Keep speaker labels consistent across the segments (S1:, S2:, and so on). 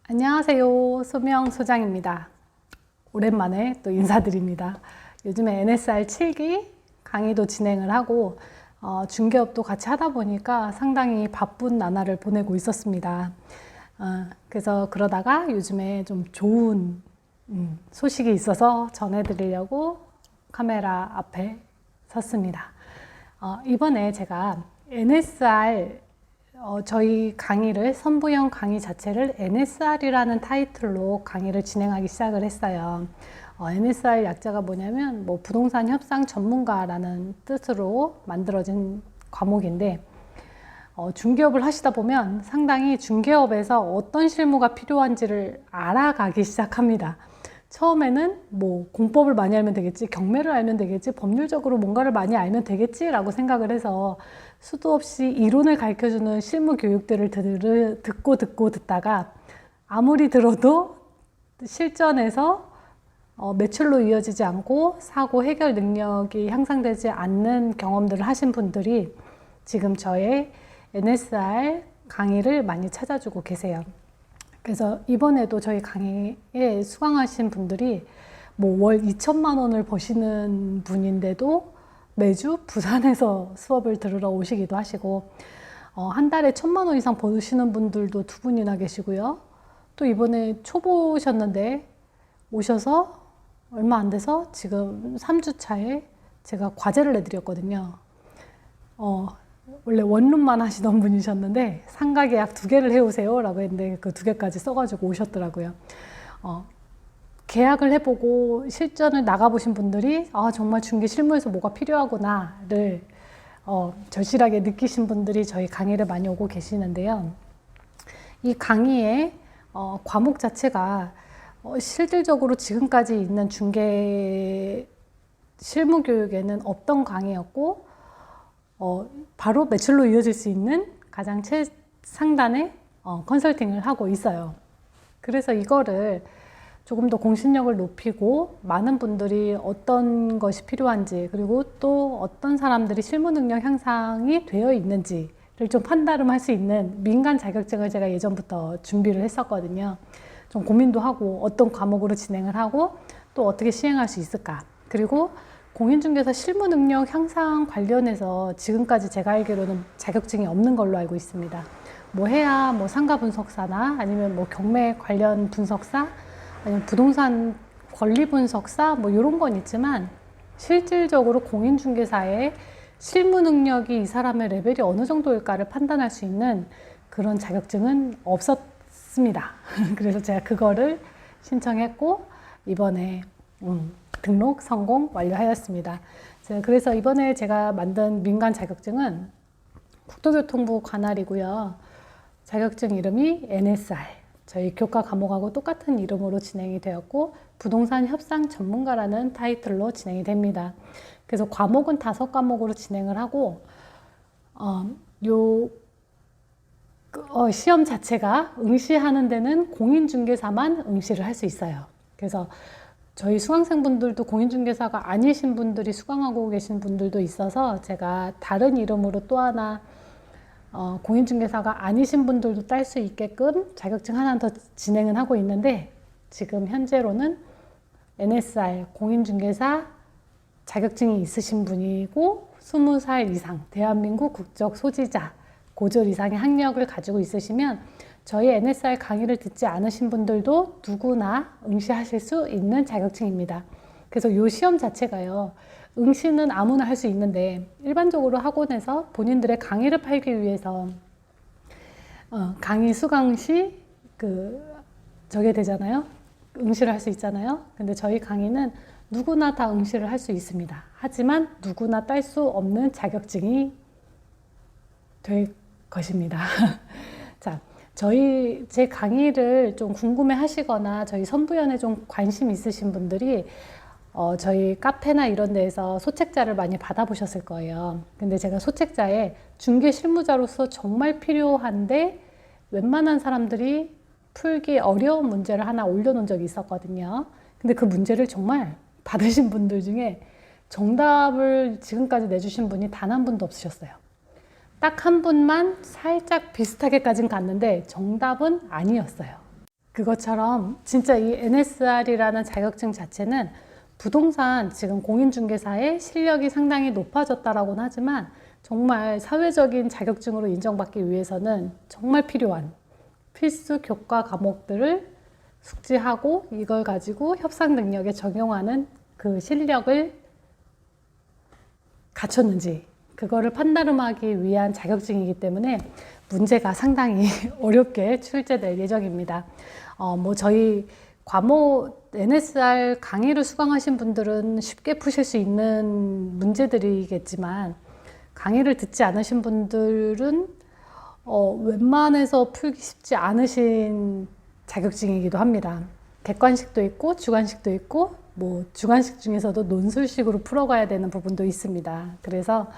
S1: 안녕하세요. 소명 소장입니다. 오랜만에 또 인사드립니다. 요즘에 NSR 7기 강의도 진행을 하고 중개업도 같이 하다 보니까 상당히 바쁜 나날을 보내고 있었습니다. 그래서 그러다가 요즘에 좀 좋은 소식이 있어서 전해드리려고 카메라 앞에 섰습니다. 이번에 제가 NSR 저희 강의를 선부형 강의 자체를 NSR이라는 타이틀로 강의를 진행하기 시작을 했어요. NSR 약자가 뭐냐면 부동산 협상 전문가라는 뜻으로 만들어진 과목인데 중개업을 하시다 보면 상당히 중개업에서 어떤 실무가 필요한지를 알아가기 시작합니다. 처음에는 공법을 많이 알면 되겠지, 경매를 알면 되겠지, 법률적으로 뭔가를 많이 알면 되겠지 라고 생각을 해서 수도 없이 이론을 가르쳐주는 실무 교육들을 듣고 듣다가 아무리 들어도 실전에서 매출로 이어지지 않고 사고 해결 능력이 향상되지 않는 경험들을 하신 분들이 지금 저의 NSR 강의를 많이 찾아주고 계세요. 그래서 이번에도 저희 강의에 수강하신 분들이 월 2천만 원을 버시는 분인데도 매주 부산에서 수업을 들으러 오시기도 하시고 한 달에 1,000만 원 이상 버시는 분들도 2분이나 계시고요. 또 이번에 초보셨는데 오셔서 얼마 안 돼서 지금 3주 차에 제가 과제를 내드렸거든요. 원래 원룸만 하시던 분이셨는데 상가 계약 2개를 해오세요 라고 했는데 그 2개까지 써가지고 오셨더라고요. 계약을 해보고 실전을 나가보신 분들이 정말 중개 실무에서 뭐가 필요하구나를 절실하게 느끼신 분들이 저희 강의를 많이 오고 계시는데요. 이 강의의 과목 자체가 실질적으로 지금까지 있는 중개 실무 교육에는 없던 강의였고 바로 매출로 이어질 수 있는 가장 최상단의 컨설팅을 하고 있어요. 그래서 이거를 조금 더 공신력을 높이고 많은 분들이 어떤 것이 필요한지 그리고 또 어떤 사람들이 실무 능력 향상이 되어 있는지를 좀 판단할 수 있는 민간 자격증을 제가 예전부터 준비를 했었거든요. 좀 고민도 하고 어떤 과목으로 진행을 하고 또 어떻게 시행할 수 있을까. 그리고 공인중개사 실무 능력 향상 관련해서 지금까지 제가 알기로는 자격증이 없는 걸로 알고 있습니다. 해야 상가 분석사나 아니면 경매 관련 분석사 아니면 부동산 권리 분석사 이런 건 있지만 실질적으로 공인중개사의 실무 능력이 이 사람의 레벨이 어느 정도일까를 판단할 수 있는 그런 자격증은 없었습니다. 그래서 제가 그거를 신청했고 이번에 등록 성공 완료하였습니다. 그래서 이번에 제가 만든 민간 자격증은 국토교통부 관할이고요. 자격증 이름이 NSR, 저희 교과 과목하고 똑같은 이름으로 진행이 되었고 부동산 협상 전문가라는 타이틀로 진행이 됩니다. 그래서 과목은 5과목으로 진행을 하고 시험 자체가 응시하는 데는 공인중개사만 응시를 할 수 있어요. 그래서 저희 수강생분들도 공인중개사가 아니신 분들이 수강하고 계신 분들도 있어서 제가 다른 이름으로 또 하나 공인중개사가 아니신 분들도 딸 수 있게끔 자격증 하나 더 진행은 하고 있는데 지금 현재로는 NSR 공인중개사 자격증이 있으신 분이고 20살 이상 대한민국 국적 소지자 고졸 이상의 학력을 가지고 있으시면 저희 NSR 강의를 듣지 않으신 분들도 누구나 응시하실 수 있는 자격증입니다. 그래서 이 시험 자체가요. 응시는 아무나 할 수 있는데 일반적으로 학원에서 본인들의 강의를 팔기 위해서 강의 수강 시 저게 되잖아요. 응시를 할 수 있잖아요. 근데 저희 강의는 누구나 다 응시를 할 수 있습니다. 하지만 누구나 딸 수 없는 자격증이 될 것입니다. 자, 제 강의를 좀 궁금해 하시거나 저희 선부연에 좀 관심 있으신 분들이 저희 카페나 이런 데에서 소책자를 많이 받아보셨을 거예요. 근데 제가 소책자에 중개 실무자로서 정말 필요한데 웬만한 사람들이 풀기 어려운 문제를 하나 올려놓은 적이 있었거든요. 근데 그 문제를 정말 받으신 분들 중에 정답을 지금까지 내주신 분이 단 한 분도 없으셨어요. 딱 한 분만 살짝 비슷하게까진 갔는데 정답은 아니었어요. 그것처럼 진짜 이 NSR이라는 자격증 자체는 부동산 지금 공인중개사의 실력이 상당히 높아졌다라고는 하지만 정말 사회적인 자격증으로 인정받기 위해서는 정말 필요한 필수 교과 과목들을 숙지하고 이걸 가지고 협상 능력에 적용하는 그 실력을 갖췄는지 그거를 판단하기 위한 자격증이기 때문에 문제가 상당히 어렵게 출제될 예정입니다. 뭐 저희 과목 NSR 강의를 수강하신 분들은 쉽게 푸실 수 있는 문제들이겠지만 강의를 듣지 않으신 분들은 웬만해서 풀기 쉽지 않으신 자격증이기도 합니다. 객관식도 있고 주관식도 있고 뭐 주관식 중에서도 논술식으로 풀어가야 되는 부분도 있습니다. 그래서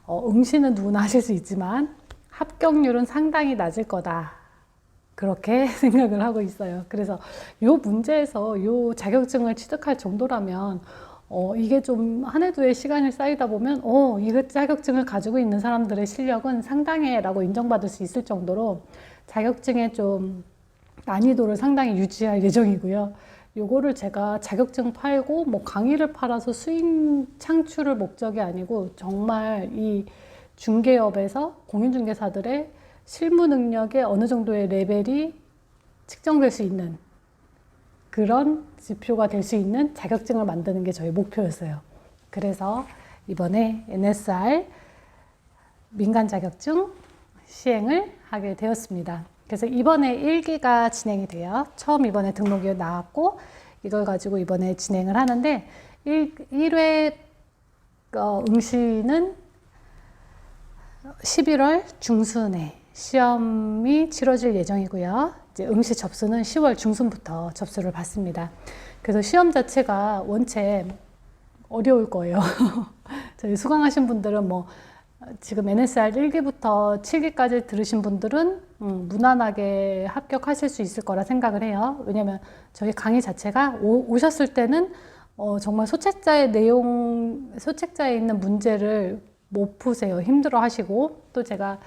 S1: 응시는 누구나 하실 수 있지만 합격률은 상당히 낮을 거다. 그렇게 생각을 하고 있어요. 그래서 이 문제에서 이 자격증을 취득할 정도라면 이게 좀 한 해 두 해 시간이 쌓이다 보면 이 자격증을 가지고 있는 사람들의 실력은 상당해 라고 인정받을 수 있을 정도로 자격증의 좀 난이도를 상당히 유지할 예정이고요. 요거를 제가 자격증 팔고 뭐 강의를 팔아서 수익 창출을 목적이 아니고 정말 이 중개업에서 공인중개사들의 실무 능력의 어느 정도의 레벨이 측정될 수 있는 그런 지표가 될 수 있는 자격증을 만드는 게 저희 목표였어요. 그래서 이번에 NSR 민간 자격증 시행을 하게 되었습니다. 그래서 이번에 1기가 진행이 돼요. 처음 이번에 등록이 나왔고 이걸 가지고 이번에 진행을 하는데 1회 응시는 11월 중순에 시험이 치러질 예정이고요. 이제 응시 접수는 10월 중순부터 접수를 받습니다. 그래서 시험 자체가 원체 어려울 거예요. 저희 수강하신 분들은 뭐 지금 NSR 1기부터 7기까지 들으신 분들은 무난하게 합격하실 수 있을 거라 생각을 해요. 왜냐면 저희 강의 자체가 오셨을 때는 정말 소책자의 내용, 소책자에 있는 문제를 못 푸세요. 힘들어 하시고 또 제가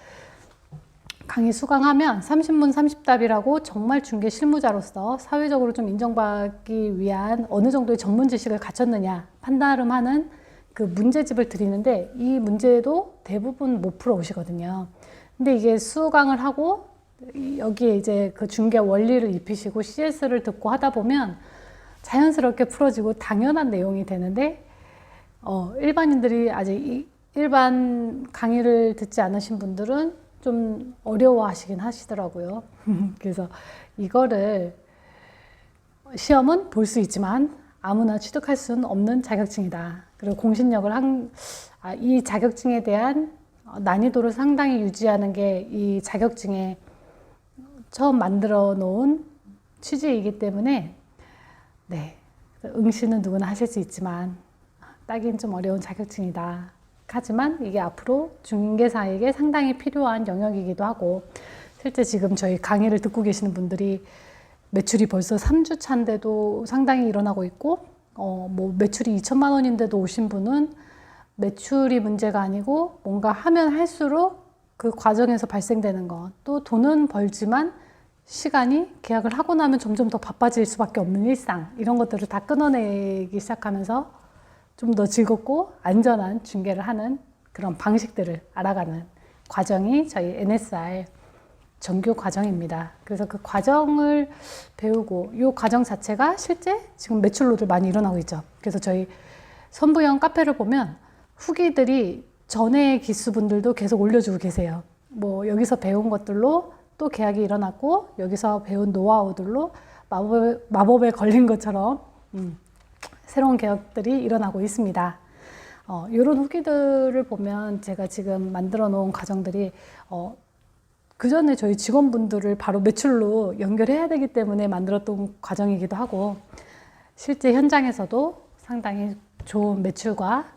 S1: 강의 수강하면 30문 30답이라고 정말 중개 실무자로서 사회적으로 좀 인정받기 위한 어느 정도의 전문 지식을 갖췄느냐 판단하는 그 문제집을 드리는데 이 문제도 대부분 못 풀어 오시거든요. 근데 이게 수강을 하고 여기에 이제 그 중개 원리를 입히시고 CS를 듣고 하다 보면 자연스럽게 풀어지고 당연한 내용이 되는데 일반인들이 아직 일반 강의를 듣지 않으신 분들은 좀 어려워하시긴 하시더라고요. 그래서 이거를 시험은 볼 수 있지만 아무나 취득할 수는 없는 자격증이다. 그리고 공신력을 이 자격증에 대한 난이도를 상당히 유지하는 게 이 자격증에 처음 만들어 놓은 취지이기 때문에 네, 응시는 누구나 하실 수 있지만 따긴 좀 어려운 자격증이다. 하지만 이게 앞으로 중개사에게 상당히 필요한 영역이기도 하고 실제 지금 저희 강의를 듣고 계시는 분들이 매출이 벌써 3주 차인데도 상당히 일어나고 있고 뭐 매출이 2천만 원인데도 오신 분은 매출이 문제가 아니고 뭔가 하면 할수록 그 과정에서 발생되는 것 또 돈은 벌지만 시간이 계약을 하고 나면 점점 더 바빠질 수밖에 없는 일상 이런 것들을 다 끊어내기 시작하면서 좀 더 즐겁고 안전한 중개를 하는 그런 방식들을 알아가는 과정이 저희 NSR 정규 과정입니다. 그래서 그 과정을 배우고 이 과정 자체가 실제 지금 매출로들 많이 일어나고 있죠. 그래서 저희 선부형 카페를 보면 후기들이 전에 기수분들도 계속 올려주고 계세요. 뭐 여기서 배운 것들로 또 계약이 일어났고 여기서 배운 노하우들로 마법에 걸린 것처럼 새로운 개혁들이 일어나고 있습니다. 이런 후기들을 보면 제가 지금 만들어 놓은 과정들이 그 전에 저희 직원분들을 바로 매출로 연결해야 되기 때문에 만들었던 과정이기도 하고 실제 현장에서도 상당히 좋은 매출과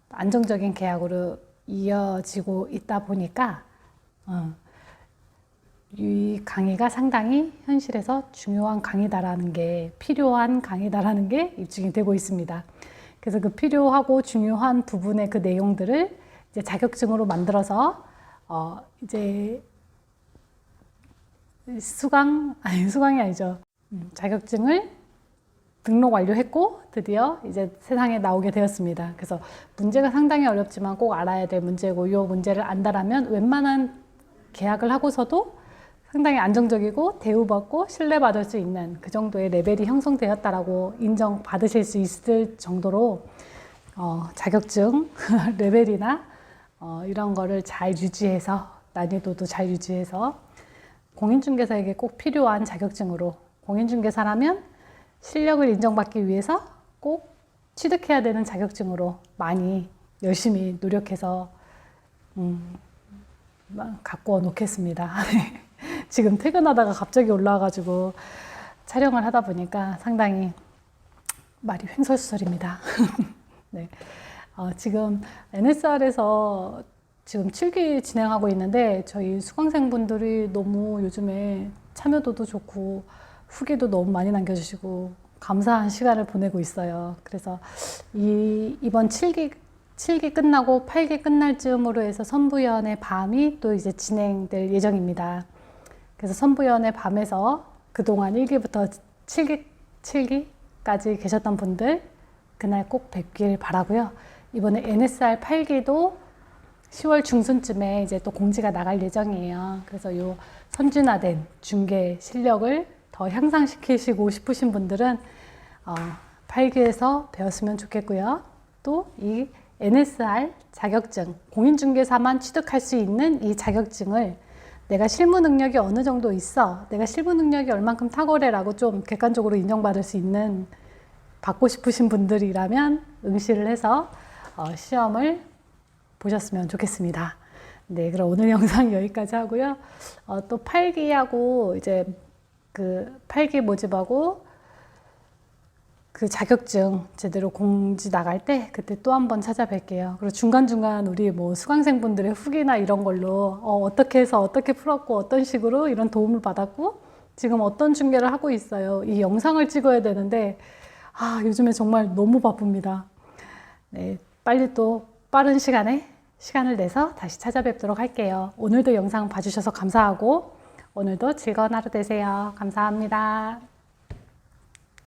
S1: 안정적인 계약으로 이어지고 있다 보니까 이 강의가 상당히 현실에서 중요한 강의다라는 게 필요한 강의다라는 게 입증이 되고 있습니다. 그래서 그 필요하고 중요한 부분의 그 내용들을 이제 자격증으로 만들어서 이제 수강이 아니죠. 자격증을 등록 완료했고 드디어 이제 세상에 나오게 되었습니다. 그래서 문제가 상당히 어렵지만 꼭 알아야 될 문제고, 이 문제를 안다라면 웬만한 계약을 하고서도 상당히 안정적이고 대우받고 신뢰받을 수 있는 그 정도의 레벨이 형성되었다라고 인정받으실 수 있을 정도로 자격증 레벨이나 이런 거를 잘 유지해서, 난이도도 잘 유지해서 공인중개사에게 꼭 필요한 자격증으로, 공인중개사라면 실력을 인정받기 위해서 꼭 취득해야 되는 자격증으로 많이 열심히 노력해서 갖고 놓겠습니다. 지금 퇴근하다가 갑자기 올라와가지고 촬영을 하다 보니까 상당히 말이 횡설수설입니다. 네. 지금 NSR에서 지금 7기 진행하고 있는데 저희 수강생분들이 너무 요즘에 참여도도 좋고 후기도 너무 많이 남겨주시고 감사한 시간을 보내고 있어요. 그래서 이번 7기 끝나고 8기 끝날 즈음으로 해서 선부연의 밤이 또 이제 진행될 예정입니다. 그래서 선부연의 밤에서 그동안 1기부터 7기까지 계셨던 분들 그날 꼭 뵙길 바라고요. 이번에 NSR 8기도 10월 중순쯤에 이제 또 공지가 나갈 예정이에요. 그래서 요 선진화된 중개 실력을 더 향상시키시고 싶으신 분들은 8기에서 배웠으면 좋겠고요. 또 이 NSR 자격증, 공인중개사만 취득할 수 있는 이 자격증을 내가 실무 능력이 어느 정도 있어, 내가 실무 능력이 얼만큼 탁월해라고 좀 객관적으로 인정받을 수 있는, 받고 싶으신 분들이라면 응시를 해서 시험을 보셨으면 좋겠습니다. 네, 그럼 오늘 영상 여기까지 하고요. 또 8기하고 이제 그 8기 모집하고 그 자격증 제대로 공지 나갈 때 그때 또 한번 찾아뵐게요. 그리고 중간중간 우리 뭐 수강생분들의 후기나 이런 걸로 어떻게 해서 어떻게 풀었고 어떤 식으로 이런 도움을 받았고 지금 어떤 중개를 하고 있어요. 이 영상을 찍어야 되는데 요즘에 정말 너무 바쁩니다. 네, 빨리 또 빠른 시간에 시간을 내서 다시 찾아뵙도록 할게요. 오늘도 영상 봐주셔서 감사하고 오늘도 즐거운 하루 되세요. 감사합니다.